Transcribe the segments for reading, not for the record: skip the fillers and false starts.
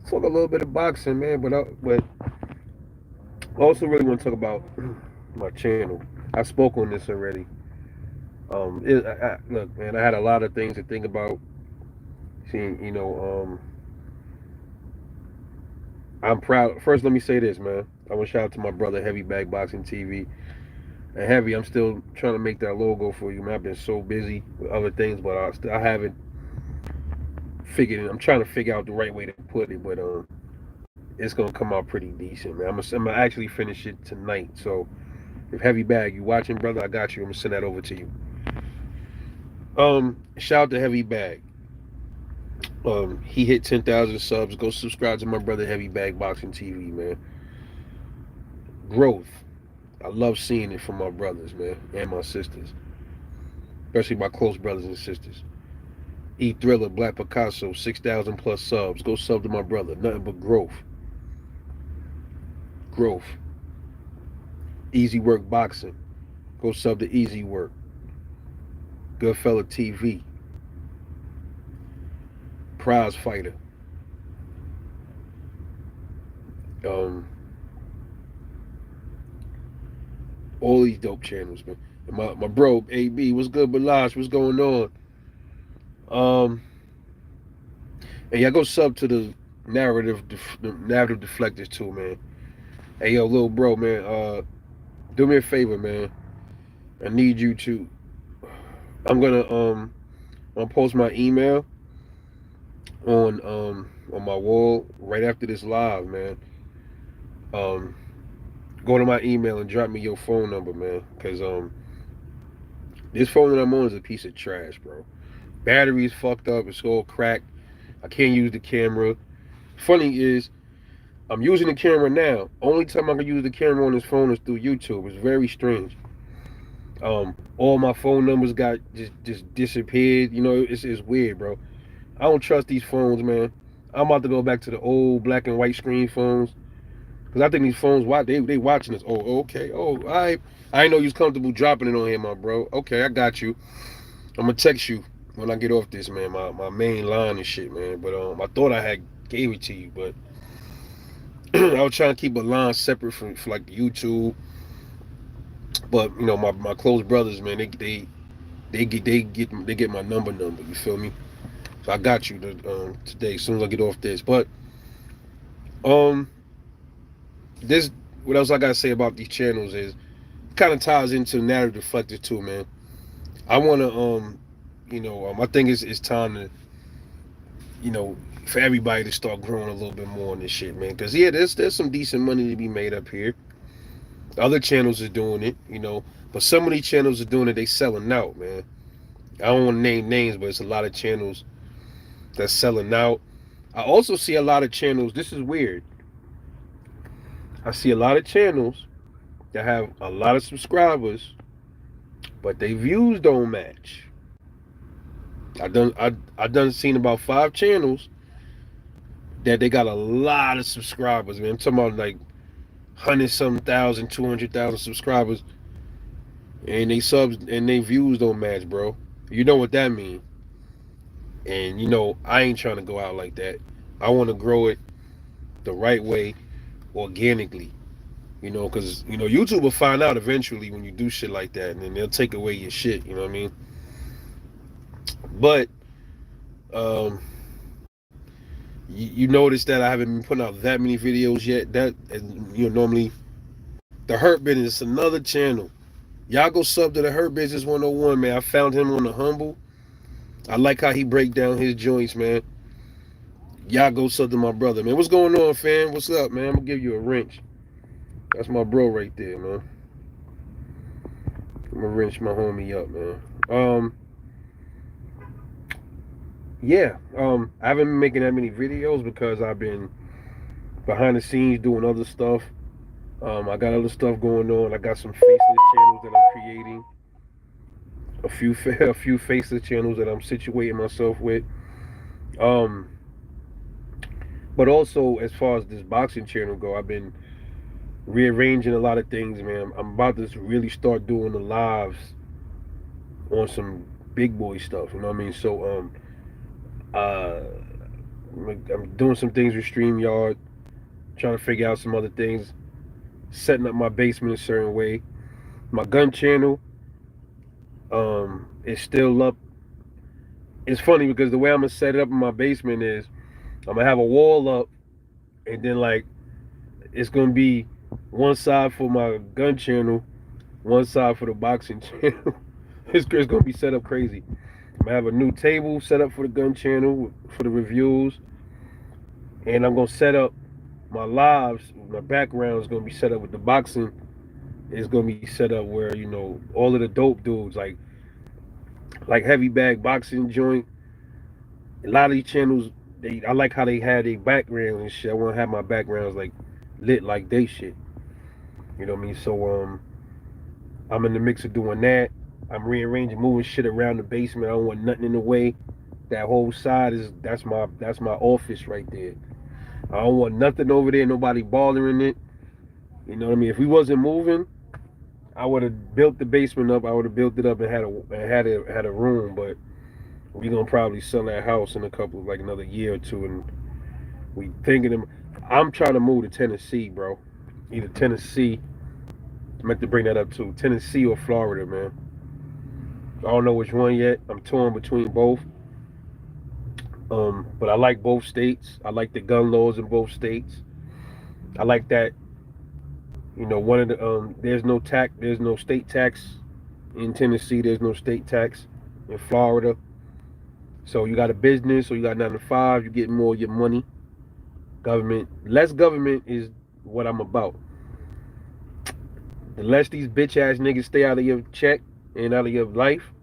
talk a little bit of boxing, man. But I also really want to talk about my channel. I spoke on this already. Look, man, I had a lot of things to think about. Seeing, I'm proud. First, let me say this, man. I want to shout out to my brother, Heavy Bag Boxing TV. And Heavy, I'm still trying to make that logo for you, man. I've been so busy with other things, but I haven't figured it. I'm trying to figure out the right way to put it, but it's gonna come out pretty decent, man. I'm gonna actually finish it tonight. So if Heavy Bag, you watching, brother, I got you. I'm gonna send that over to you. Shout out to Heavy Bag. He hit 10,000 subs. Go subscribe to my brother Heavy Bag Boxing TV, man. Growth. I love seeing it from my brothers, man, and my sisters, especially my close brothers and sisters. E Thriller, Black Picasso, 6,000 plus subs. Go sub to my brother. Nothing but growth. Growth. Easy Work Boxing. Go sub to Easy Work. Goodfella TV. Prize Fighter. Um, all these dope channels, man. And my bro, AB, what's good, Balash? What's going on? Um, and y'all go sub to the narrative deflectors too, man. Hey yo, little bro, man. Do me a favor, man. I need you to. I'm gonna post my email on my wall right after this live, man. Um, go to my email and drop me your phone number, man. Cause this phone that I'm on is a piece of trash, bro. Battery's fucked up. It's all cracked. I can't use the camera. Funny is, I'm using the camera now. Only time I can use the camera on this phone is through YouTube. It's very strange. All my phone numbers got just disappeared. You know, it's weird, bro. I don't trust these phones, man. I'm about to go back to the old black and white screen phones because I think these phones, why they watching this? Oh, okay. Oh, I ain't know you was comfortable dropping it on here, my bro. Okay, I got you. I'm gonna text you when I get off this, man. My main line and shit, man. But I thought I had gave it to you, but I was trying to keep a line separate from for like YouTube. But my close brothers, man, they get my number. You feel me? So I got you today as soon as I get off this. But um, this what else I gotta say about these channels is kind of ties into narrative reflectors too, man. I wanna I think it's time to you know for everybody to start growing a little bit more on this shit, man. Cause yeah, there's some decent money to be made up here. Other channels are doing it, but some of these channels are doing it. They selling out, man. I don't want to name names, but it's a lot of channels that's selling out. I also see a lot of channels. This is weird. I see a lot of channels that have a lot of subscribers, but their views don't match. I done seen about 5 channels that they got a lot of subscribers, man. I'm talking about like 100 some thousand, 200,000 subscribers, and they subs and they views don't match, bro. You know what that means? And I ain't trying to go out like that. I want to grow it the right way, organically. Because YouTube will find out eventually when you do shit like that, and then they'll take away your shit. You know what I mean? But um, you notice that I haven't been putting out that many videos yet. That normally the Hurt Business, another channel. Y'all go sub to the Hurt Business 101, man. I found him on the Humble. I like how he break down his joints, man. Y'all go sub to my brother, man. What's going on, fam? What's up, man? I'm gonna give you a wrench. That's my bro right there, man. I'm gonna wrench my homie up, man. Yeah. I haven't been making that many videos because I've been behind the scenes doing other stuff. I got other stuff going on. I got some faceless channels that I'm creating. A few faceless channels that I'm situating myself with. Um, but also as far as this boxing channel go, I've been rearranging a lot of things, man. I'm about to really start doing the lives on some big boy stuff. You know what I mean? So uh, I'm doing some things with StreamYard, trying to figure out some other things, setting up my basement a certain way. My gun channel is still up. It's funny because the way I'm gonna set it up in my basement is I'm gonna have a wall up, and then like it's gonna be one side for my gun channel, one side for the boxing channel. It's gonna be set up crazy. I'm gonna have a new table set up for the gun channel for the reviews, and I'm gonna set up my lives. My background is gonna be set up with the boxing. It's gonna be set up where all of the dope dudes like heavy bag boxing joint. A lot of these channels, I like how they had their background and shit. I want to have my backgrounds like lit like they shit. You know what I mean? So I'm in the mix of doing that. I'm rearranging, moving shit around the basement. I don't want nothing in the way. That whole side that's my office right there. I don't want nothing over there. Nobody bothering it. You know what I mean? If we wasn't moving, I would have built the basement up. I would have built it up and had a room. But we gonna probably sell that house in a couple, like another year or two, and we thinking. I'm trying to move to Tennessee, bro. Either Tennessee. I meant to bring that up too. Tennessee or Florida, man. I don't know which one yet. I'm torn between both. But I like both states. I like the gun laws in both states. I like that. One of the there's no state tax in Tennessee. There's no state tax in Florida. So you got a business, or you got 9 to 5. You get more of your money. Less government is what I'm about. The less these bitch ass niggas stay out of your check and out of your life,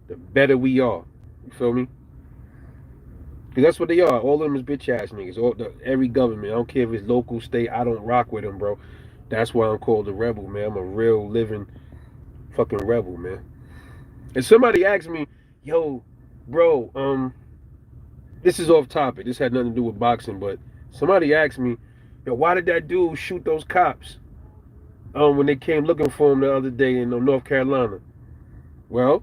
the better we are. You feel me? Because that's what they are. All of them is bitch ass niggas. Every government. I don't care if it's local, state. I don't rock with them, bro. That's why I'm called a rebel, man. I'm a real living fucking rebel, man. And somebody asked me, yo, bro, this is off topic. This had nothing to do with boxing, but somebody asked me, yo, why did that dude shoot those cops when they came looking for him the other day in North Carolina? Well,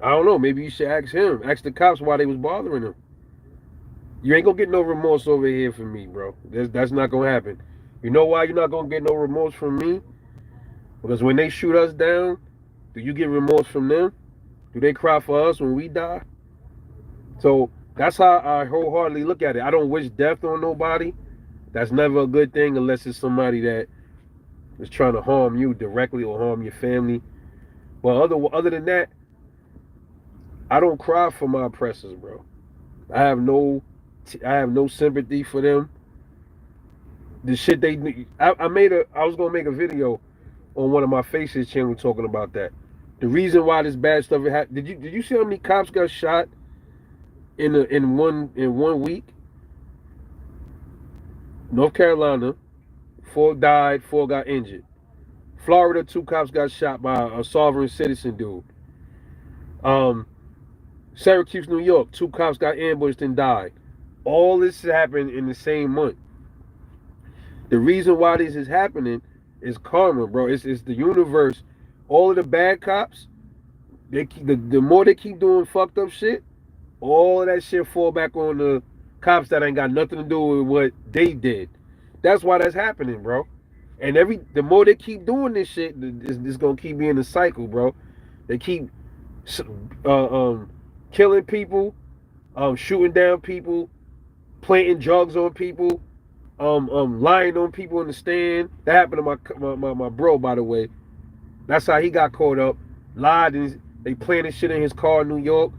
I don't know. Maybe you should ask him. Ask the cops why they was bothering him. You ain't gonna get no remorse over here from me, bro. That's not gonna happen. You know why you're not gonna get no remorse from me? Because when they shoot us down, do you get remorse from them? Do they cry for us when we die? So that's how I wholeheartedly look at it. I don't wish death on nobody. That's never a good thing unless it's somebody that is trying to harm you directly or harm your family. But other than that, I don't cry for my oppressors, bro. I have no sympathy for them. The shit I was gonna make a video on one of my Faces channel talking about that. The reason why this bad stuff did you see how many cops got shot in 1 week? North Carolina, 4 died, 4 got injured. Florida, 2 cops got shot by a sovereign citizen dude. Syracuse, New York, 2 cops got ambushed and died. All this happened in the same month. The reason why this is happening is karma, bro. It's the universe. All of the bad cops, the more they keep doing fucked up shit, all of that shit fall back on the cops that ain't got nothing to do with what they did. That's why that's happening, bro. And the more they keep doing this shit, it's gonna keep being a cycle, bro. They keep killing people, shooting down people, planting drugs on people, lying on people in the stand. That happened to my bro, by the way. That's how he got caught up. Lied, and they planted shit in his car in New York.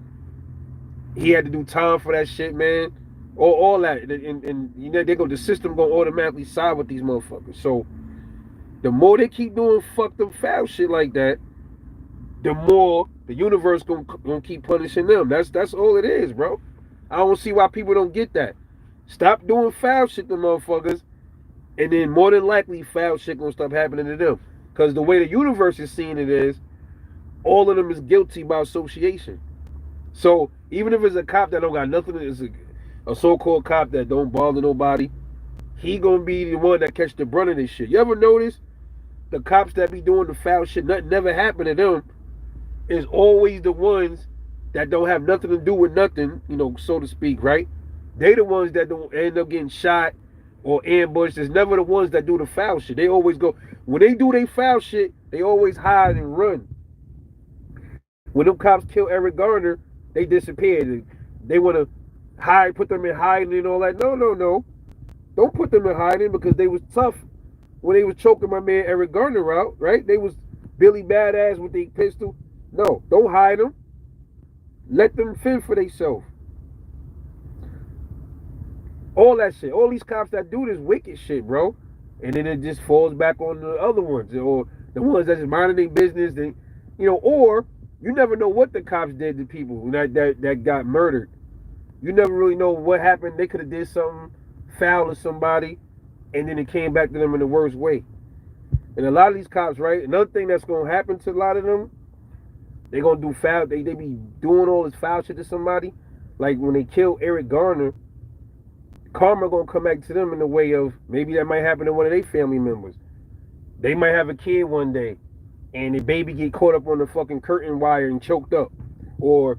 He had to do time for that shit, man. All that, and the system gonna automatically side with these motherfuckers. So the more they keep doing fucked up foul shit like that, the more the universe gonna keep punishing them. That's all it is, bro. I don't see why people don't get that. Stop doing foul shit to motherfuckers, and then more than likely foul shit gonna stop happening to them. Because the way the universe is seeing it is, all of them is guilty by association. So even if it's a cop that don't got nothing, it's a so-called cop that don't bother nobody, he gonna be the one that catch the brunt of this shit. You ever notice the cops that be doing the foul shit, nothing never happened to them, is always the ones that don't have nothing to do with nothing, so to speak, right? They the ones that don't end up getting shot or ambushed. It's never the ones that do the foul shit. They always go when they do their foul shit. They always hide and run. When them cops kill Eric Garner, they disappeared. They want to hide, put them in hiding and all that. No, no, no. Don't put them in hiding because they was tough when they was choking my man Eric Garner out, right? They was Billy Badass with their pistol. No, don't hide them. Let them fend for themselves. All that shit. All these cops that do this wicked shit, bro. And then it just falls back on the other ones. Or the ones that's minding their business. They, or you never know what the cops did to people that got murdered. You never really know what happened. They could have did something foul to somebody, and then it came back to them in the worst way. And a lot of these cops, right? Another thing that's gonna happen to a lot of them, they gonna do foul. They be doing all this foul shit to somebody. Like when they kill Eric Garner, karma gonna come back to them in the way of maybe that might happen to one of their family members. They might have a kid one day, and the baby get caught up on the fucking curtain wire and choked up, or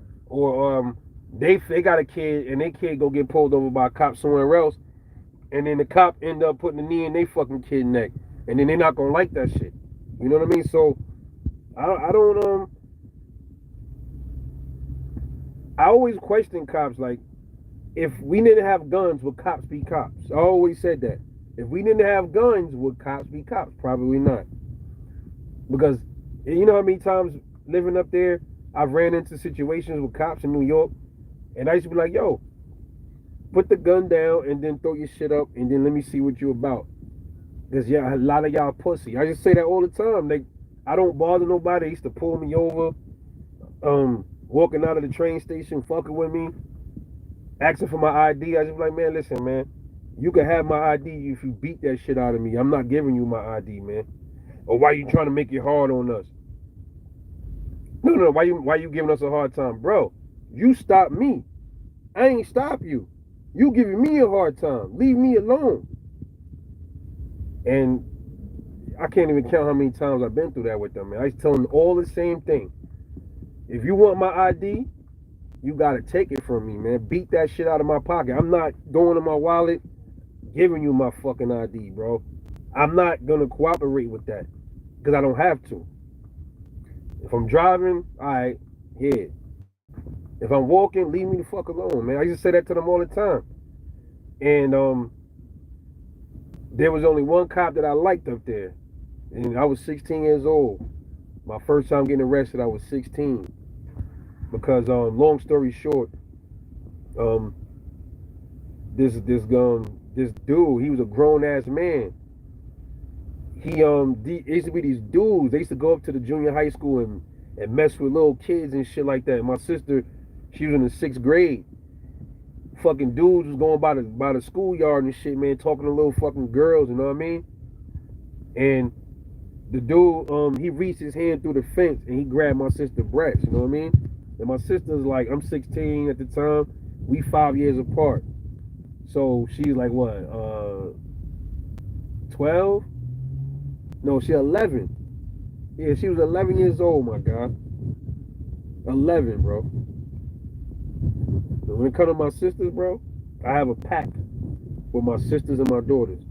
they got a kid and their kid go get pulled over by a cop somewhere else, and then the cop end up putting a knee in their fucking kid neck, and then they're not gonna like that shit. You know what I mean? So I don't I always question cops. Like, if we didn't have guns, would cops be cops? I always said that. If we didn't have guns, would cops be cops? Probably not. Because you know how many times living up there, I've ran into situations with cops in New York, and I used to be like, yo, put the gun down and then throw your shit up and then let me see what you about. Because yeah, a lot of y'all pussy. I just say that all the time. I don't bother nobody. They used to pull me over, walking out of the train station, fucking with me, asking for my ID. I just be like, man, listen, man, you can have my ID if you beat that shit out of me. I'm not giving you my ID, man. Or why you trying to make it hard on us? No, why you giving us a hard time? Bro, you stopped me. I ain't stop you. You giving me a hard time. Leave me alone. And I can't even count how many times I've been through that with them, man. I used to tell them all the same thing. If you want my ID, you gotta take it from me, man. Beat that shit out of my pocket. I'm not going to my wallet, giving you my fucking ID, bro. I'm not gonna cooperate with that because I don't have to. If I'm driving, all right, here. If I'm walking, leave me the fuck alone, man. I used to say that to them all the time. And there was only one cop that I liked up there, and I was 16 years old. My first time getting arrested, I was 16. Because long story short, this dude, he was a grown ass man. He used to be these dudes. They used to go up to the junior high school and mess with little kids and shit like that. My sister, she was in the 6th grade. Fucking dudes was going by the schoolyard and shit, man, talking to little fucking girls. You know what I mean? And the dude, he reached his hand through the fence and he grabbed my sister's breast. You know what I mean? And my sister's like, I'm 16 at the time. We 5 years apart. So she's like what? 12? No, she 11. Yeah, she was 11 years old, my God. 11, bro. But when it comes to my sisters, bro, I have a pact with my sisters and my daughters.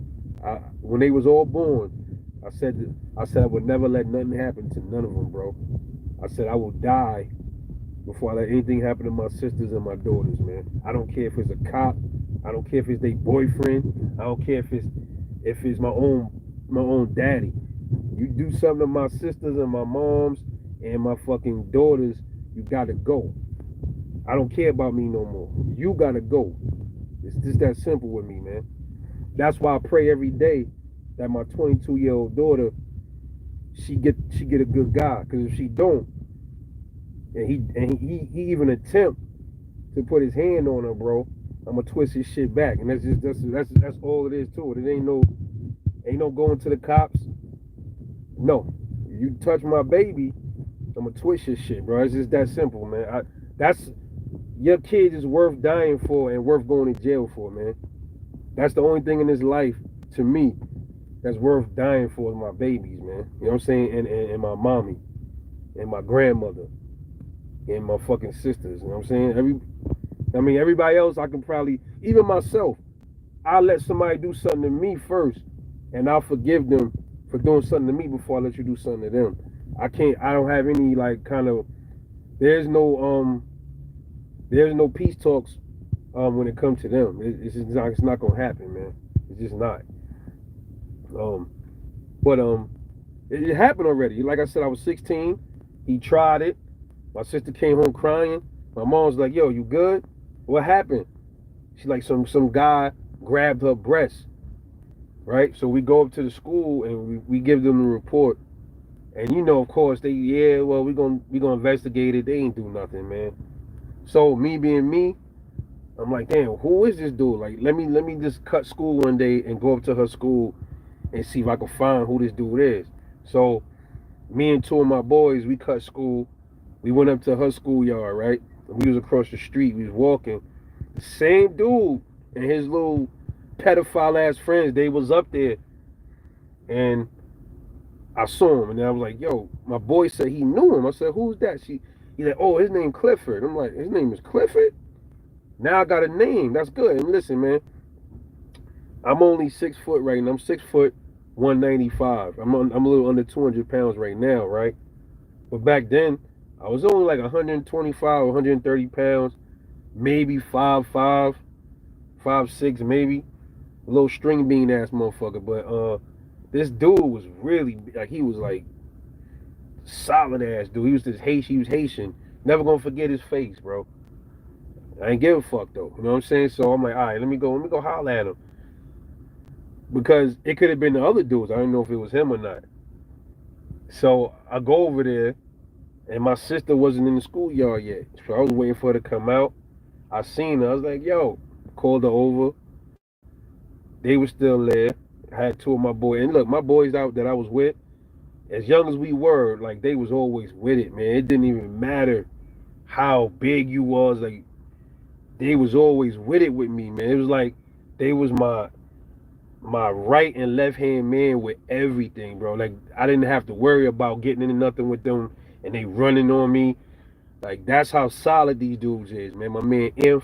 When they was all born, I said I would never let nothing happen to none of them, bro. I said I will die before I let anything happen to my sisters and my daughters, man. I don't care if it's a cop. I don't care if it's their boyfriend. I don't care if it's my own daddy. You do something to my sisters and my moms and my fucking daughters, you gotta go. I don't care about me no more. You gotta go. It's just that simple with me, man. That's why I pray every day that my 22-year-old daughter, she get a good guy. Because if she don't, and he even attempt to put his hand on her, bro, I'm gonna twist his shit back. And that's all it is to it. It ain't no going to the cops. No, you touch my baby, I'm gonna twist his shit, bro. It's just that simple, man. Your kid is worth dying for and worth going to jail for, man. That's the only thing in this life, to me, that's worth dying for is my babies, man. You know what I'm saying? And my mommy, and my grandmother, and my fucking sisters. You know what I'm saying? I mean, everybody else, I can probably, even myself, I'll let somebody do something to me first, and I'll forgive them for doing something to me before I let you do something to them. I don't have any like kind of, there's no there's no peace talks when it comes to them. It's not gonna happen, man. It's just not. Um, but it happened already. Like I said, I was 16. He tried it. My sister came home crying. My mom was like, "Yo, you good? What happened?" She's like, some guy grabbed her breast, right? So we go up to the school and we give them the report. And you know, of course, well, we gonna investigate it. They ain't do nothing, man. So me being me, I'm like, damn, who is this dude? Like, let me just cut school one day and go up to her school and see if I can find who this dude is. So me and two of my boys, we cut school. We went up to her schoolyard, right? And we was across the street. We was walking. The same dude and his little pedophile ass friends, they was up there. And I saw him, and I was like, yo, my boy said he knew him. I said, who's that? He's like, oh, his name Clifford. I'm like, his name is Clifford? Now I got a name. That's good. And listen, man, I'm only 6 foot right now. I'm 6 foot 195. I'm a little under 200 pounds right now, right? But back then, I was only like 125, 130 pounds, maybe 5'5", 5'6", maybe. A little string bean ass motherfucker. But this dude was really like, he was like solid ass dude. He was this Haitian. He was Haitian. Never gonna forget his face, bro. I ain't give a fuck though. You know what I'm saying? So I'm like, all right, let me go holler at him. Because it could have been the other dudes. I don't know if it was him or not. So I go over there, and my sister wasn't in the schoolyard yet. So I was waiting for her to come out. I seen her. I was like, yo, called her over. They were still there. I had two of my boys. And look, my boys out that I was with, as young as we were, like they was always with it, man. It didn't even matter how big you was. Like they was always with it with me, man. It was like they was my right and left hand man with everything, bro. Like I didn't have to worry about getting into nothing with them and they running on me. Like that's how solid these dudes is, man. My man Inf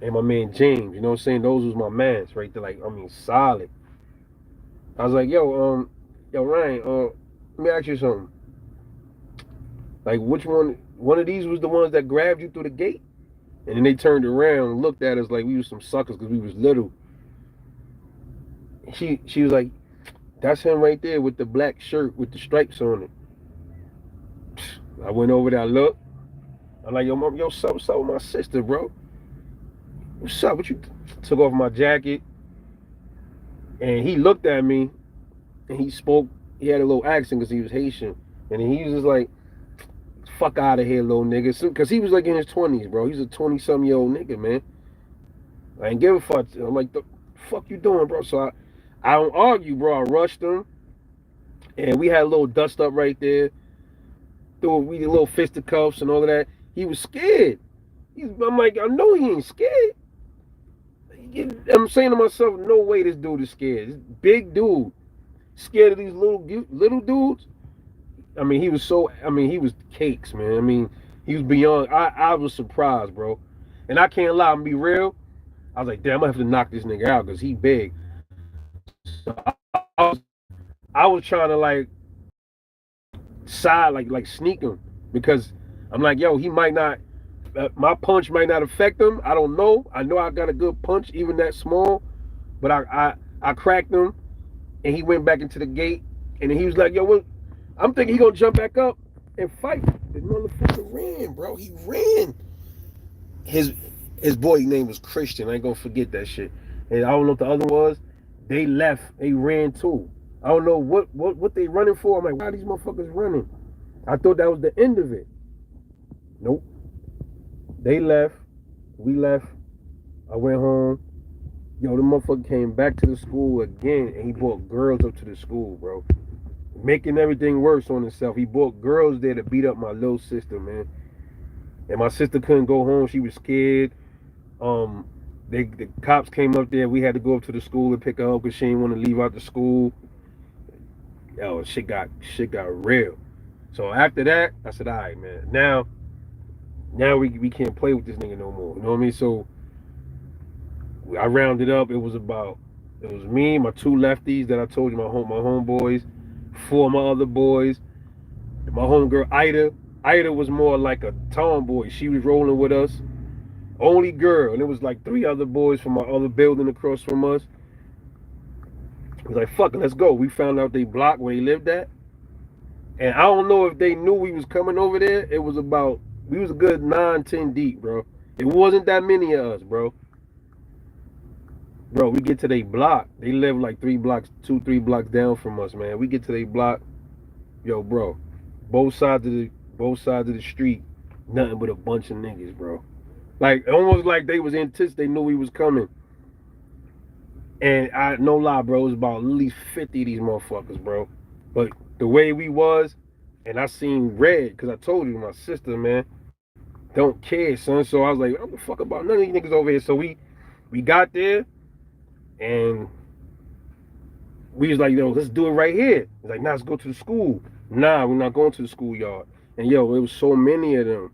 and my man James, you know what I'm saying? Those was my mans right there. Like, I mean, solid. I was like, yo, Ryan, let me ask you something. Like, which one of these was the ones that grabbed you through the gate? And then they turned around and looked at us like we was some suckers because we was little. She was like, that's him right there with the black shirt with the stripes on it. I went over there, I looked. I'm like, yo, mom, what's up with my sister, bro? What's up? What you took off my jacket? And he looked at me and he spoke. He had a little accent because he was Haitian. And he was just like, fuck out of here, little nigga. Because he was like in his 20s, bro. He's a 20-something-year-old nigga, man. I ain't give a fuck. I'm like, the fuck you doing, bro? So I don't argue, bro. I rushed him. And we had a little dust up right there. We did little fisticuffs and all of that. He was scared. I'm like, I know he ain't scared. I'm saying to myself, no way this dude is scared. This big dude, scared of these little dudes. I mean, he was cakes, man. I mean, he was beyond. I was surprised, bro. And I can't lie, I'm be real. I was like, damn, I'm gonna have to knock this nigga out because he big. So I was trying to like side, like sneak him because I'm like, yo, he might not. My punch might not affect him. I don't know. I know I got a good punch, even that small. But I cracked him, and he went back into the gate. And then he was like, yo, what? I'm thinking he gonna jump back up and fight. The motherfucker ran, bro. He ran. His boy name was Christian. I ain't gonna forget that shit. And I don't know what the other was. They left. They ran too. I don't know what they running for. I'm like, why are these motherfuckers running? I thought that was the end of it. Nope. They left. We left. I went home. Yo, the motherfucker came back to the school again, and he brought girls up to the school, bro. Making everything worse on himself. He brought girls there to beat up my little sister, man. And my sister couldn't go home. She was scared. The cops came up there. We had to go up to the school and pick her up because she didn't want to leave out the school. Yo, shit got real. So after that, I said, all right, man. Now, Now we can't play with this nigga no more. You know what I mean? So I rounded up. It was me, my two lefties that I told you, my homeboys, four of my other boys, my homegirl Ida. Ida was more like a tomboy. She was rolling with us. Only girl, and it was like three other boys from my other building across from us. It was like, fuck it, let's go. We found out they block where they lived at. And I don't know if they knew we was coming over there. We was a good 9, 10 deep, bro. It wasn't that many of us, bro. Bro, we get to their block. They live like 3 blocks down from us, man. We get to their block. Yo, bro. Both sides of the street, nothing but a bunch of niggas, bro. Like almost like they was they knew we was coming. And I no lie, bro, it was about at least 50 of these motherfuckers, bro. But the way we was, and I seen red, because I told you my sister, man, don't care, son. So I was like, I don't give a fuck about none of these niggas over here. So we got there and we was like, yo, let's do it right here. He's like, nah, let's go to the school. Nah, we're not going to the schoolyard. And yo, it was so many of them.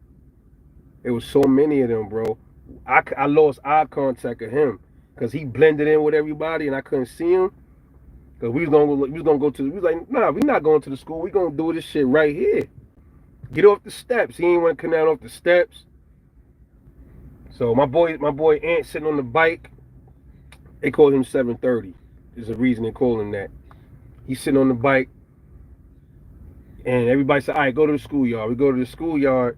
It was so many of them, bro. I lost eye contact of him because he blended in with everybody and I couldn't see him. Cause we was gonna go to. We was like, nah, we not going to the school. We gonna do this shit right here. Get off the steps. He ain't want to come down off the steps. So my boy Ant sitting on the bike. They call him 730. There's a reason they call him that. He's sitting on the bike, and everybody said, all right, go to the schoolyard. We go to the schoolyard,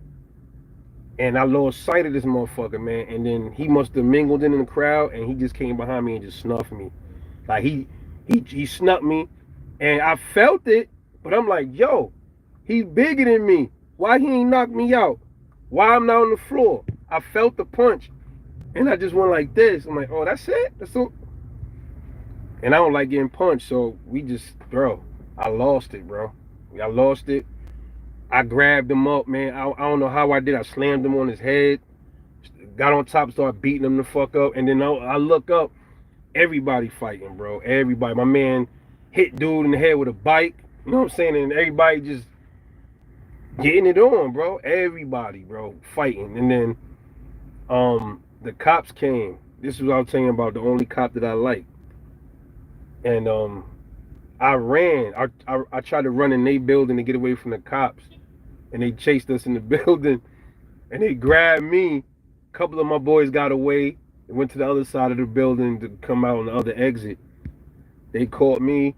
and I lost sight of this motherfucker, man. And then he must have mingled in the crowd, and he just came behind me and just snuffed me. Like he snuffed me, and I felt it, but I'm like, yo, he's bigger than me. Why he ain't knocked me out? Why I'm not on the floor? I felt the punch, and I just went like this. I'm like, oh, that's it? That's all? And I don't like getting punched, so bro, I lost it, bro. I lost it. I grabbed him up, man. I don't know how I did. I slammed him on his head, got on top, started beating him the fuck up, and then I look up, everybody fighting, bro. Everybody. My man hit dude in the head with a bike. You know what I'm saying? And everybody just getting it on, bro. Everybody, bro, fighting. And then the cops came. This is what I was saying about the only cop that I like. And I ran. I tried to run in their building to get away from the cops. And they chased us in the building. And they grabbed me. A couple of my boys got away. They went to the other side of the building to come out on the other exit. They caught me,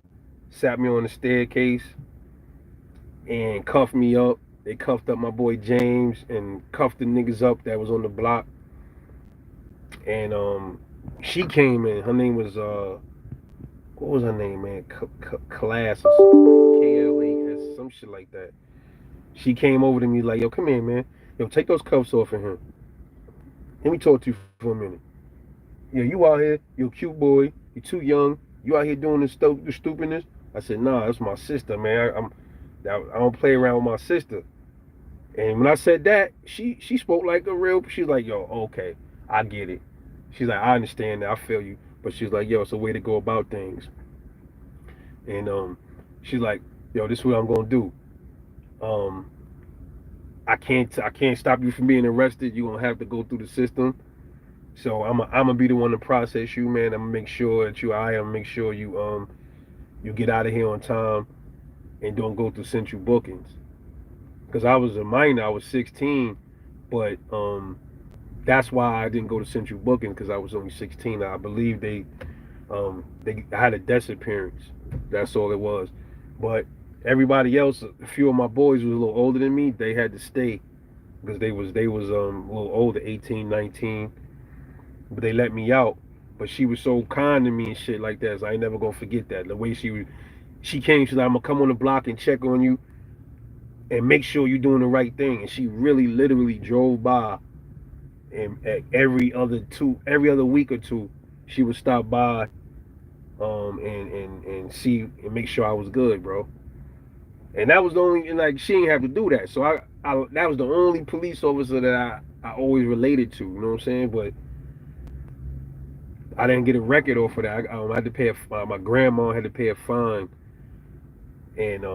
sat me on the staircase, and cuffed me up. They cuffed up my boy James and cuffed the niggas up that was on the block. And she came in. Her name was what was her name, man? Class or something. KLAS, some shit like that. She came over to me like, yo, come here, man. Yo, take those cuffs off of him. Let me talk to you for a minute. Yeah, you out here, you a cute boy, you too young, you out here doing this the stupidness. I said, nah, that's my sister, man. I don't play around with my sister. And when I said that, she spoke like a real. She's like, yo, okay, I get it. She's like, I understand that, I feel you. But she's like, yo, it's a way to go about things. And she's like, yo, this is what I'm gonna do. I can't stop you from being arrested. You're gonna have to go through the system. So I'm gonna be the one to process you, man. I'm gonna make sure that make sure you you get out of here on time and don't go through central bookings. Because I was a minor, I was 16, but that's why I didn't go to central booking because I was only 16. I believe they had a death appearance. That's all it was. But everybody else, a few of my boys was a little older than me. They had to stay because they was a little older, 18, 19. But they let me out. But she was so kind to me and shit like that. So I ain't never gonna forget that. The way she came, she's like, I'm gonna come on the block and check on you and make sure you're doing the right thing. And she really literally drove by, and every other week or two, she would stop by and see and make sure I was good, bro. And that was the only, and like, she didn't have to do that. So I that was the only police officer that I always related to, you know what I'm saying? But I didn't get a record off of that. I had to pay my grandma had to pay a fine, and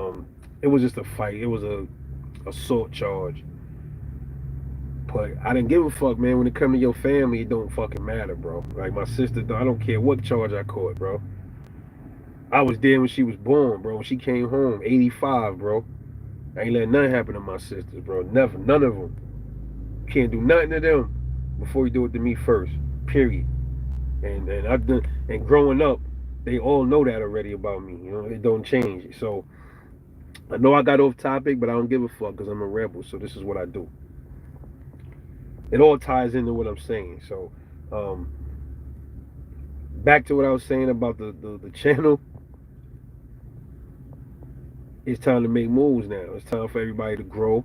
it was just a fight. It was a assault charge. But I didn't give a fuck, man. When it come to your family, it don't fucking matter, bro. Like my sister, I don't care what charge I caught, bro. I was there when she was born, bro. When she came home, 85, bro. I ain't letting nothing happen to my sisters, bro. Never, none of them. Can't do nothing to them before you do it to me first. Period. And I've done. And growing up, they all know that already about me. You know, it don't change. So I know I got off topic, but I don't give a fuck because I'm a rebel. So this is what I do. It all ties into what I'm saying. So um, back to what I was saying about the channel. It's time to make moves now. It's time for everybody to grow.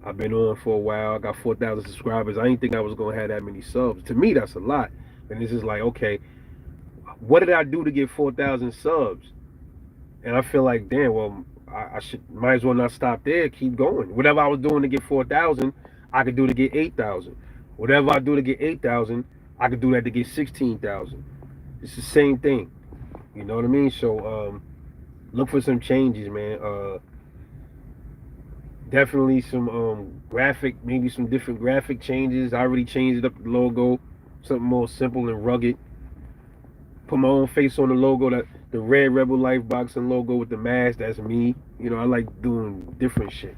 I've been on for a while. I got 4,000 subscribers. I didn't think I was gonna have that many subs. To me, that's a lot. And it's just like, okay, what did I do to get 4,000 subs? And I feel like, damn, well, I should might as well not stop there. Keep going. Whatever I was doing to get 4,000, I could do to get 8,000. Whatever I do to get 8,000, I could do that to get 16,000. It's the same thing. You know what I mean? So look for some changes, man. Definitely some graphic, maybe some different graphic changes. I already changed up the logo, something more simple and rugged. Put my own face on the logo, that the red Rebel Life boxing logo with the mask. That's me. You know, I like doing different shit.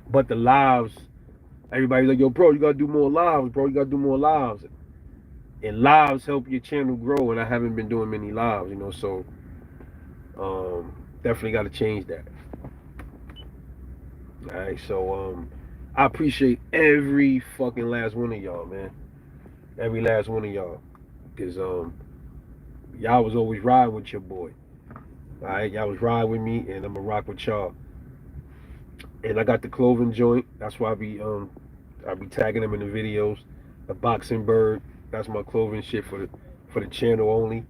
But the lives, everybody's like, yo, bro, you gotta do more lives, bro. You gotta do more lives. And lives help your channel grow. And I haven't been doing many lives, you know. So definitely got to change that. All right, so I appreciate every fucking last one of y'all, man. Every last one of y'all, because y'all was always riding with your boy. All right, y'all was riding with me, and I'm gonna rock with y'all. And I got the clothing joint. That's why I be tagging them in the videos. The boxing bird. That's my clothing shit for the channel only.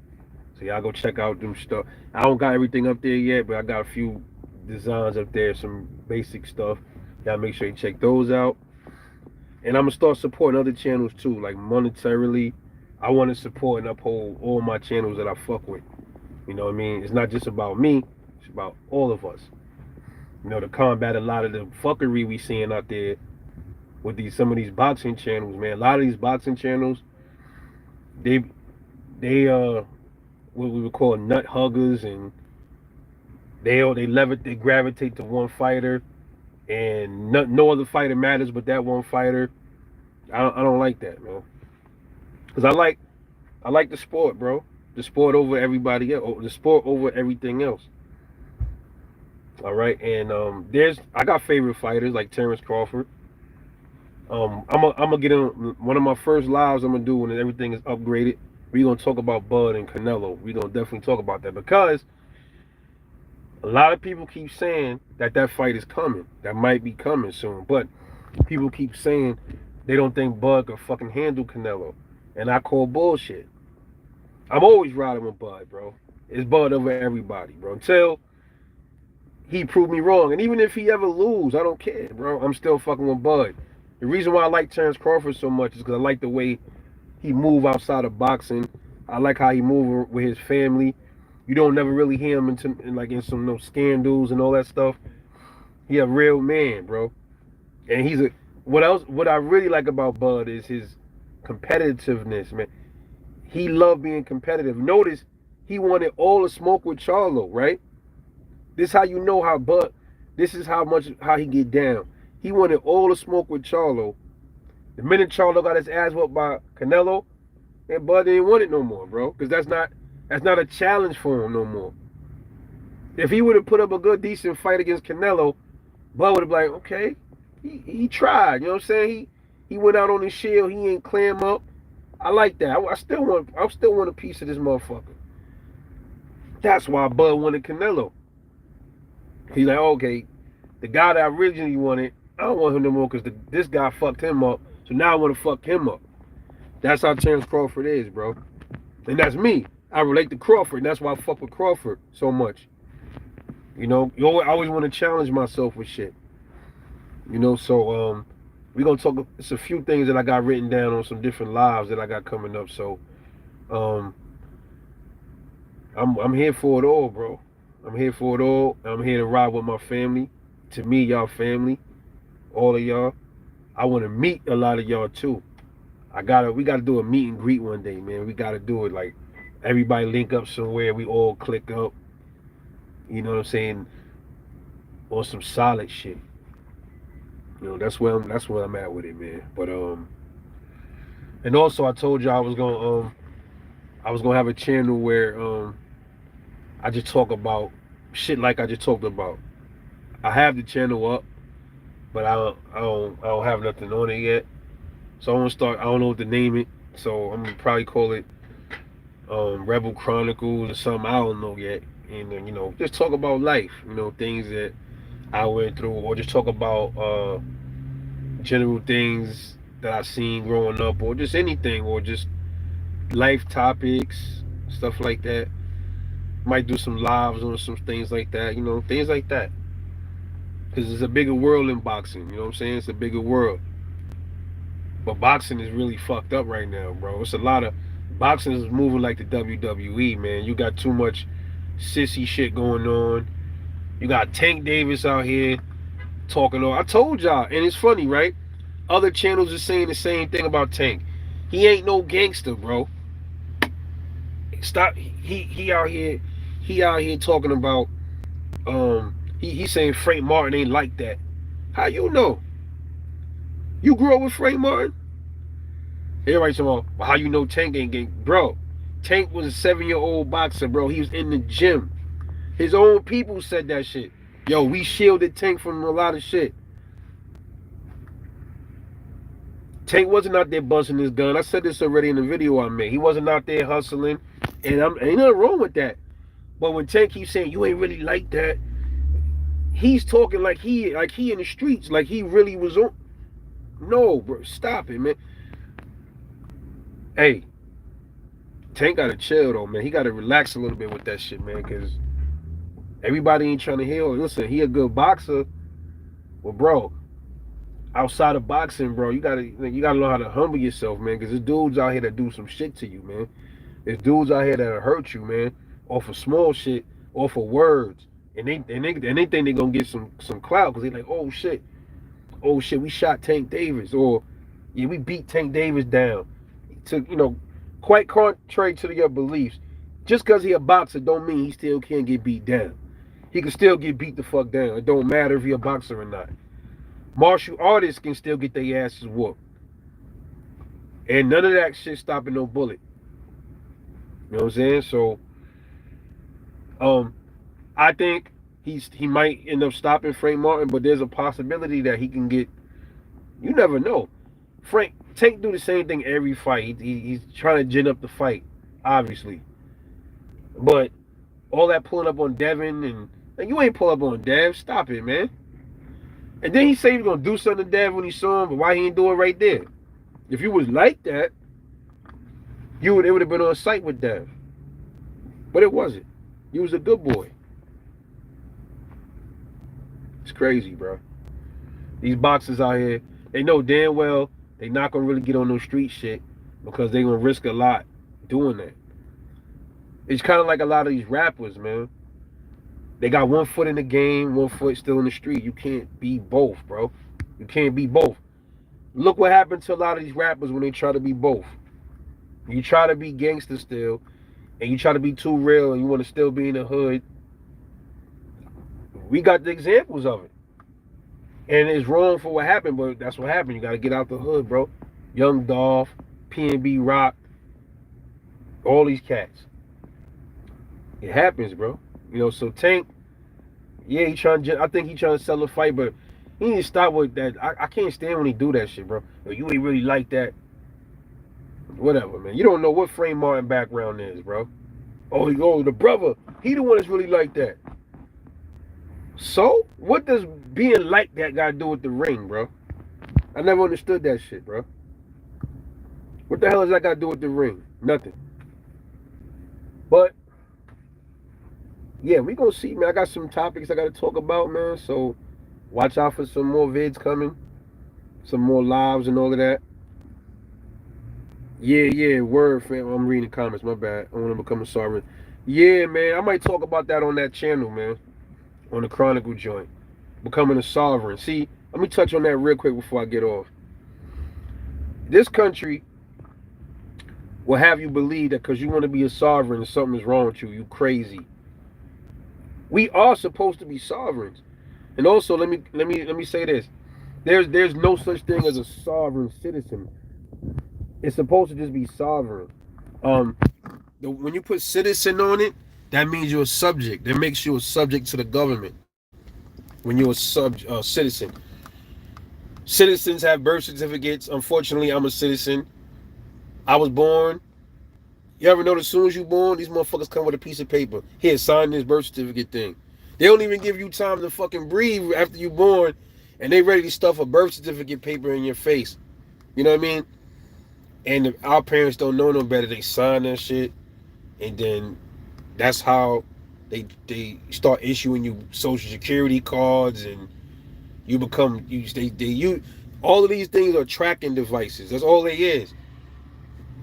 So y'all go check out them stuff. I don't got everything up there yet, but I got a few designs up there, some basic stuff. Y'all make sure you check those out. And I'm gonna start supporting other channels too, like monetarily. I want to support and uphold all my channels that I fuck with. You know what I mean? It's not just about me, it's about all of us. You know, to combat a lot of the fuckery we seeing out there with some of these boxing channels, man. A lot of these boxing channels, they what we would call nut huggers, and they gravitate to one fighter, and no other fighter matters but that one fighter. I don't like that, man. Cause I like the sport, bro. The sport over everybody else. The sport over everything else. All right, and I got favorite fighters like Terrence Crawford. I'm gonna get in one of my first lives I'm gonna do when everything is upgraded. We're gonna talk about Bud and Canelo. We're gonna definitely talk about that because a lot of people keep saying that fight is coming. That might be coming soon. But people keep saying they don't think Bud could fucking handle Canelo. And I call bullshit. I'm always riding with Bud, bro. It's Bud over everybody, bro. Until he proved me wrong. And even if he ever lose, I don't care, bro. I'm still fucking with Bud. The reason why I like Terrence Crawford so much is because I like the way he move outside of boxing. I like how he move with his family. You don't never really hear him in some no scandals and all that stuff. He a real man, bro. And what I really like about Bud is his competitiveness, man. He loved being competitive. Notice he wanted all the smoke with Charlo, right? This is how you know this is how he get down. He wanted all the smoke with Charlo. The minute Charlo got his ass whooped by Canelo, and Bud didn't want it no more, bro. Because that's not a challenge for him no more. If he would have put up a good, decent fight against Canelo, Bud would have been like, okay, he tried. You know what I'm saying? He went out on his shield. He ain't clam up. I like that. I still want a piece of this motherfucker. That's why Bud wanted Canelo. He's like, okay, the guy that I originally wanted, I don't want him no more because this guy fucked him up. So now I want to fuck him up. That's how Terrence Crawford is, bro. And that's me. I relate to Crawford, and that's why I fuck with Crawford so much. You know, I always want to challenge myself with shit. You know, so we're gonna talk. It's a few things that I got written down on some different lives that I got coming up. So, I'm here for it all, bro. I'm here for it all. I'm here to ride with my family. To me, y'all family, all of y'all. I want to meet a lot of y'all too. We gotta do a meet and greet one day, man. We gotta do it like everybody link up somewhere. We all click up. You know what I'm saying? On some solid shit. You know, that's where I'm at with it, man. But and also I told you I was gonna have a channel where I just talk about shit like I just talked about. I have the channel up, but I don't have nothing on it yet. So I want to start. I don't know what to name it. So I'm gonna probably call it Rebel Chronicles or something. I don't know yet. And you know, just talk about life. You know, things that I went through, or just talk about general things that I've seen growing up, or just anything, or just life topics, stuff like that. Might do some lives on some things like that. You know, things like that. Because it's a bigger world in boxing. You know what I'm saying? It's a bigger world. But boxing is really fucked up right now, bro. It's a lot of boxing is moving like the WWE, man. You got too much sissy shit going on. You got Tank Davis out here talking on. I told y'all, and it's funny, right? Other channels are saying the same thing about Tank. He ain't no gangster, bro. Stop. He out here talking about he's saying Frank Martin ain't like that. How you know? You grew up with Frank Martin? Everybody talking about, well, how you know Tank ain't gang? Bro, Tank was a 7-year-old boxer, bro. He was in the gym. His own people said that shit. Yo, we shielded Tank from a lot of shit. Tank wasn't out there busting his gun. I said this already in the video I made. He wasn't out there hustling. And ain't nothing wrong with that. But when Tank keeps saying, you ain't really like that, he's talking like he in the streets, like he really was on. No, bro, stop it, man. Hey, Tank gotta chill though, man. He gotta relax a little bit with that shit, man, because everybody ain't trying to heal. Listen, he a good boxer, well, bro, outside of boxing, bro, you gotta know how to humble yourself, man, because there's dudes out here that do some shit to you, man. There's dudes out here that hurt you, man, off of small shit, off of words, and they think they gonna get some clout because they like, oh shit, we shot Tank Davis, or yeah, we beat Tank Davis down. To, you know, quite contrary to your beliefs, just because he a boxer don't mean he still can't get beat down. He can still get beat the fuck down. It don't matter if he a boxer or not. Martial artists can still get their asses whooped. And none of that shit stopping no bullet. You know what I'm saying? So, I think he might end up stopping Frank Martin, but there's a possibility that he can get. You never know. Tank do the same thing every fight. He's trying to gin up the fight, obviously. But all that pulling up on Devin and you ain't pull up on Dev. Stop it, man. And then he said he was gonna do something to Dev when he saw him, but why he ain't do it right there? If you was like that, it would have been on site with Dev. But it wasn't. You was a good boy. It's crazy, bro. These boxers out here, they know damn well they not gonna really get on no street shit because they gonna risk a lot doing that. It's kind of like a lot of these rappers, man. They got one foot in the game, one foot still in the street. You can't be both, bro. You can't be both. Look what happened to a lot of these rappers when they try to be both. You try to be gangster still, and you try to be too real, and you want to still be in the hood. We got the examples of it. And it's wrong for what happened, but that's what happened. You got to get out the hood, bro. Young Dolph, PNB Rock, all these cats. It happens, bro. You know, so Tank, yeah, I think he trying to sell a fight, but he need to stop with that. I can't stand when he do that shit, bro. You ain't really like that. Whatever, man. You don't know what Frank Martin background is, bro. Oh, the brother, he the one that's really like that. So, what does being like that got to do with the ring, bro? I never understood that shit, bro. What the hell does that got to do with the ring? Nothing. But, yeah, we gonna see, man. I got some topics I got to talk about, man. So, watch out for some more vids coming. Some more lives and all of that. Yeah, word, fam. I'm reading the comments, my bad. I want to become a sovereign. Yeah, man. I might talk about that on that channel, man. On the Chronicle joint. Becoming a sovereign. See, let me touch on that real quick before I get off. This country will have you believe that because you want to be a sovereign and something is wrong with you, you crazy. We are supposed to be sovereigns. And also, let me say this: there's no such thing as a sovereign citizen. It's supposed to just be sovereign. Um, when you put citizen on it, that means you're a subject. That makes you a subject to the government. When you're a citizen, citizens have birth certificates. Unfortunately, I'm a citizen. I was born. You ever notice as soon as you born, these motherfuckers come with a piece of paper. Here, sign this birth certificate thing. They don't even give you time to fucking breathe after you born, and they ready to stuff a birth certificate paper in your face. You know what I mean? And our parents don't know no better. They sign that shit, and then that's how they start issuing you social security cards, and you become you. All of these things are tracking devices. That's all they is.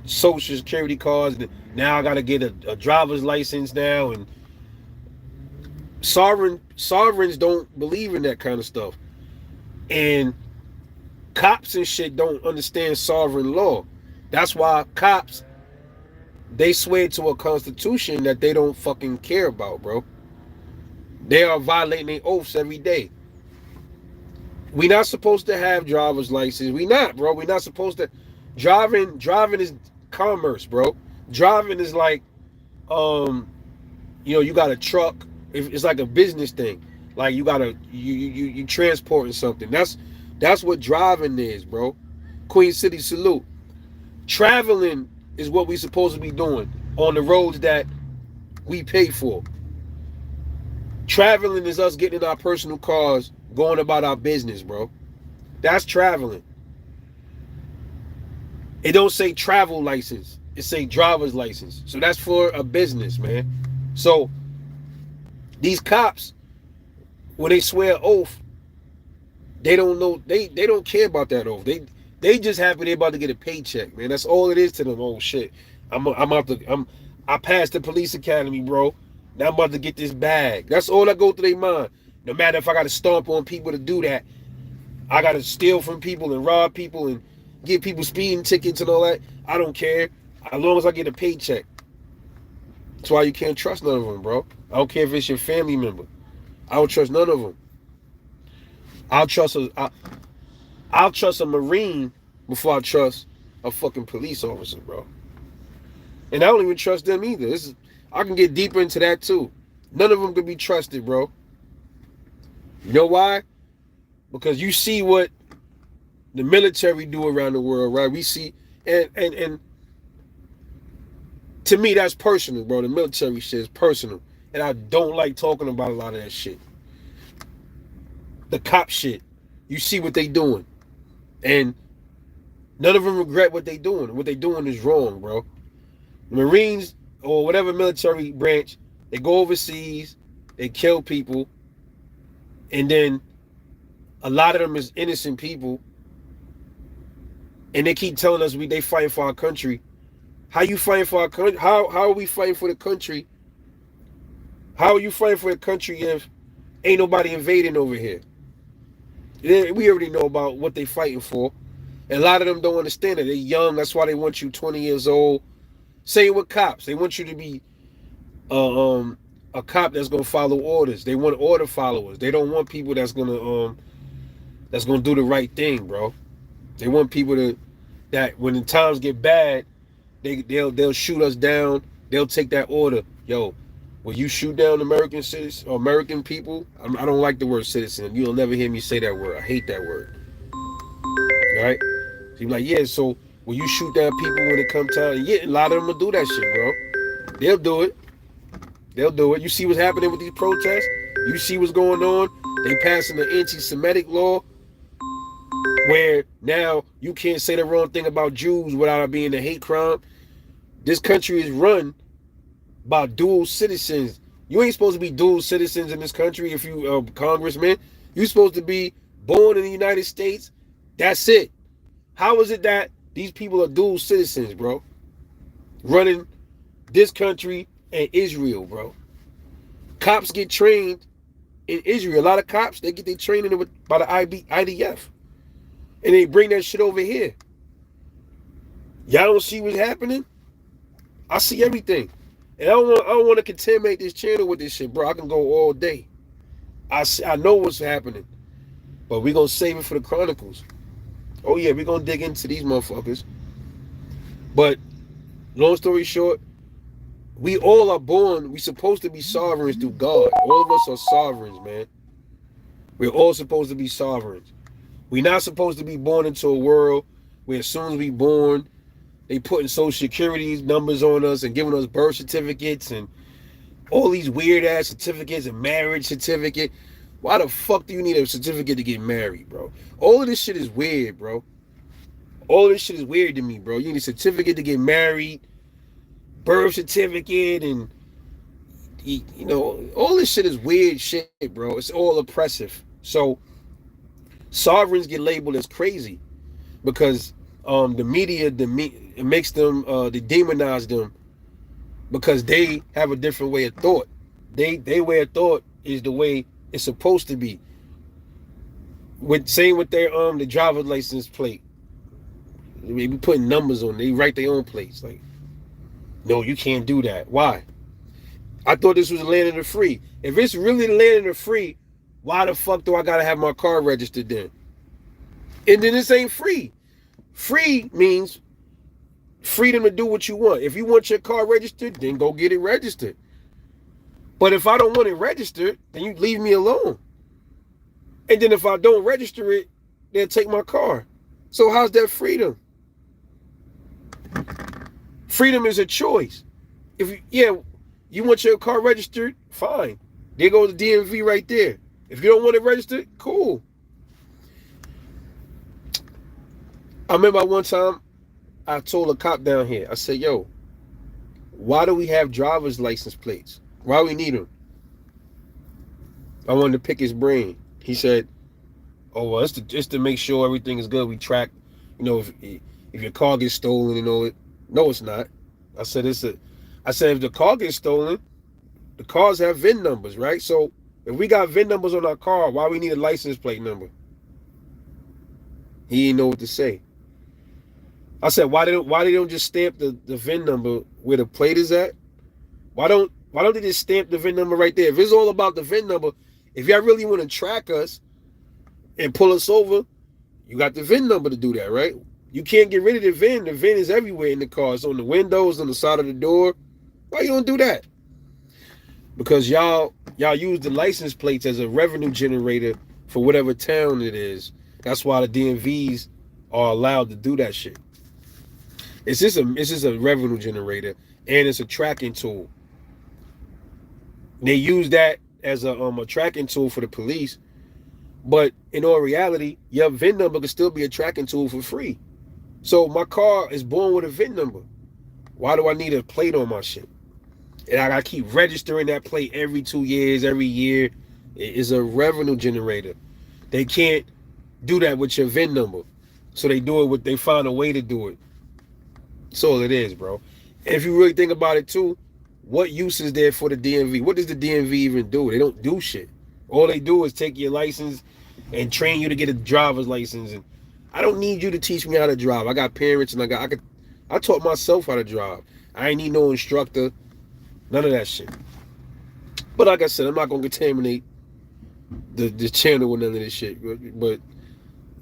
Social security cards. Now I gotta get a driver's license now, and sovereigns don't believe in that kind of stuff, and cops and shit don't understand sovereign law. That's why cops, they swear to a constitution that they don't fucking care about, bro. They are violating their oaths every day. We not supposed to have driver's license. We not, bro. We not supposed to. Driving is commerce, bro. Driving is like, you got a truck. It's like a business thing. Like you transporting something. That's what driving is, bro. Queen City salute. Traveling is what we supposed to be doing on the roads that we pay for. Traveling is us getting in our personal cars, going about our business, bro. That's traveling. It don't say travel license. It say driver's license. So that's for a business, man. So these cops, when they swear oath, they don't know. They don't care about that oath. They just happy they about to get a paycheck, man. That's all it is to them. Oh shit, I passed the police academy, bro. Now I'm about to get this bag. That's all that go through their mind. No matter if I got to stomp on people to do that, I got to steal from people and rob people and give people speeding tickets and all that. I don't care. As long as I get a paycheck. That's why you can't trust none of them, bro. I don't care if it's your family member. I don't trust none of them. I'll trust a Marine before I trust a fucking police officer, bro. And I don't even trust them either. I can get deeper into that too. None of them can be trusted, bro. You know why? Because you see what the military do around the world, right? We see, and to me, that's personal, bro. The military shit is personal. And I don't like talking about a lot of that shit. The cop shit. You see what they doing. And none of them regret what they doing. What they doing is wrong, bro. The Marines or whatever military branch, they go overseas, they kill people, and then a lot of them is innocent people, and they keep telling us they fighting for our country. How you fighting for our country? How are we fighting for the country? How are you fighting for the country if ain't nobody invading over here? We already know about what they fighting for. And a lot of them don't understand it. They're young. That's why they want you 20 years old. Same with cops. They want you to be a cop that's gonna follow orders. They want order followers. They don't want people that's gonna do the right thing, bro. They want people that when the times get bad, they'll shoot us down. They'll take that order. Yo, will you shoot down American citizens or American people? I don't like the word citizen. You'll never hear me say that word. I hate that word. All right? So you're like, yeah, so will you shoot down people when it comes time? Yeah, a lot of them will do that shit, bro. They'll do it. They'll do it. You see what's happening with these protests? You see what's going on? They passing an anti-Semitic law where now you can't say the wrong thing about Jews without it being a hate crime. This country is run by dual citizens. You ain't supposed to be dual citizens in this country if you a congressman. You're supposed to be born in the United States. That's it. How is it that these people are dual citizens, bro? Running this country and Israel, bro. Cops get trained in Israel. A lot of cops, they get their training by the IDF. And they bring that shit over here. Y'all don't see what's happening? I see everything. And I don't want to contaminate this channel with this shit, bro. I can go all day. I know what's happening. But we gonna save it for the Chronicles. Oh yeah, we gonna dig into these motherfuckers. But long story short, we all are born, we supposed to be sovereigns through God. All of us are sovereigns, man. We're all supposed to be sovereigns. We're not supposed to be born into a world where as soon as we born, they putting social security numbers on us and giving us birth certificates and all these weird ass certificates and marriage certificate. Why the fuck do you need a certificate to get married, bro? All of this shit is weird, bro. All of this shit is weird to me, bro. You need a certificate to get married, birth certificate, and all this shit is weird shit, bro. It's all oppressive. So sovereigns get labeled as crazy because the media it makes them they demonize them because they have a different way of thought. They way of thought is the way it's supposed to be. Same with their the driver's license plate. They be putting numbers on it. They write their own plates. Like, no, you can't do that. Why? I thought this was the land of the free. If it's really the land of the free, why the fuck do I gotta have my car registered then? And then this ain't free. Free means freedom to do what you want. If you want your car registered, then go get it registered. But if I don't want it registered, then you leave me alone. And then if I don't register it, they'll take my car. So how's that freedom? Freedom is a choice. If you want your car registered, fine. There goes the DMV right there. If you don't want it registered, cool. I remember one time I told a cop down here, I said, yo, why do we have driver's license plates? Why we need them? I wanted to pick his brain. He said, oh, well, it's to make sure everything is good. We track, if your car gets stolen, no, it's not. I said, if the car gets stolen, the cars have VIN numbers, right? So if we got VIN numbers on our car, why we need a license plate number? He didn't know what to say. I said, why they don't just stamp the VIN number where the plate is at? Why don't they just stamp the VIN number right there? If it's all about the VIN number, if y'all really want to track us and pull us over, you got the VIN number to do that, right? You can't get rid of the VIN. The VIN is everywhere in the car. It's on the windows, on the side of the door. Why you don't do that? Because y'all use the license plates as a revenue generator for whatever town it is. That's why the DMVs are allowed to do that shit. It's just a revenue generator, and it's a tracking tool. They use that as a tracking tool for the police, but in all reality, your VIN number could still be a tracking tool for free. So my car is born with a VIN number. Why do I need a plate on my shit? And I gotta keep registering that plate every 2 years, every year. It is a revenue generator. They can't do that with your VIN number, so they find a way to do it. That's all it is, bro. And if you really think about it too, what use is there for the DMV? What does the DMV even do? They don't do shit. All they do is take your license and train you to get a driver's license. And I don't need you to teach me how to drive. I got parents and I taught myself how to drive. I ain't need no instructor. None of that shit. But like I said, I'm not gonna contaminate the channel with none of this shit. But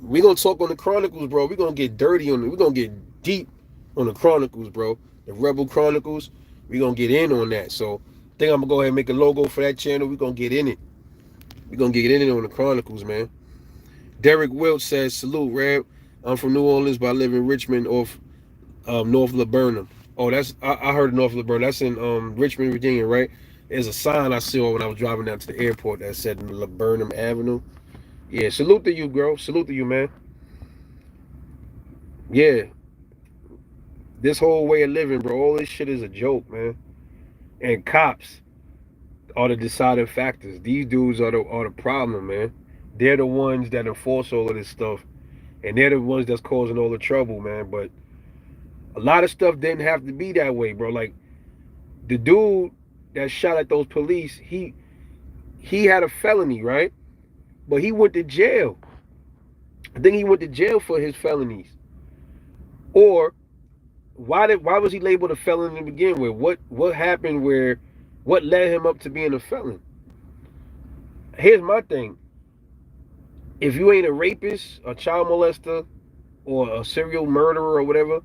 we gonna talk on the Chronicles, bro. We gonna get dirty on it. We gonna get deep on the Chronicles, bro. The Rebel Chronicles. We gonna get in on that. So I think I'm gonna go ahead and make a logo for that channel. We gonna get in it. We gonna get in it on the Chronicles, man. Derek Wilt says, salute, Rab. I'm from New Orleans, but I live in Richmond off North Laburnum. Oh, I heard of North Laburnum. That's in Richmond, Virginia, right? There's a sign I saw when I was driving down to the airport that said Laburnum Avenue. Yeah, salute to you, bro. Salute to you, man. Yeah. This whole way of living, bro, all this shit is a joke, man. And cops are the deciding factors. These dudes are the problem, man. They're the ones that enforce all of this stuff. And they're the ones that's causing all the trouble, man. But a lot of stuff didn't have to be that way, bro. Like the dude that shot at those police, he had a felony, right? But he went to jail. I think he went to jail for his felonies. Or why was he labeled a felon to begin with? What happened where what led him up to being a felon? Here's my thing. If you ain't a rapist, a child molester, or a serial murderer or whatever,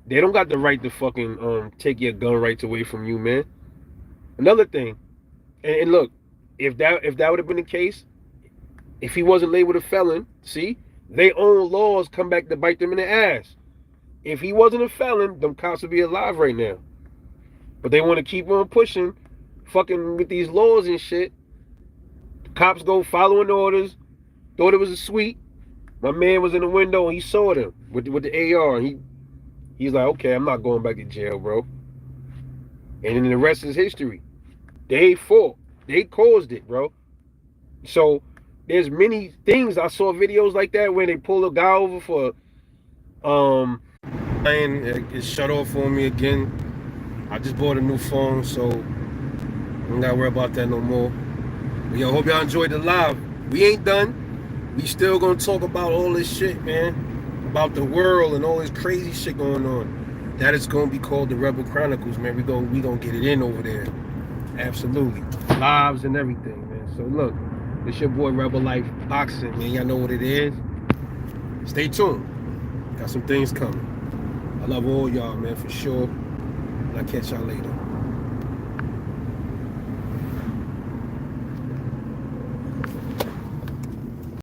they don't got the right to fucking take your gun rights away from you, man. Another thing, and look, if that would have been the case, if he wasn't labeled a felon, see, their own laws come back to bite them in the ass. If he wasn't a felon, them cops would be alive right now. But they want to keep on pushing, fucking with these laws and shit. The cops go following orders. Thought it was a sweep. My man was in the window and he saw them with the AR. And he's like, okay, I'm not going back to jail, bro. And then the rest is history. They fought. They caused it, bro. So there's many things. I saw videos like that where they pull a guy over for and it shut off on me again. I just bought a new phone, so I don't gotta worry about that no more. But yo, hope y'all enjoyed the live. We ain't done. We still gonna talk about all this shit, man. About the world and all this crazy shit going on. That is gonna be called the Rebel Chronicles, man. We gonna get it in over there. Absolutely. Lives and everything, man. So look, it's your boy Rebel Life Boxing, man. Y'all know what it is. Stay tuned. Got some things coming. I love all y'all, man, for sure. And I'll catch y'all later.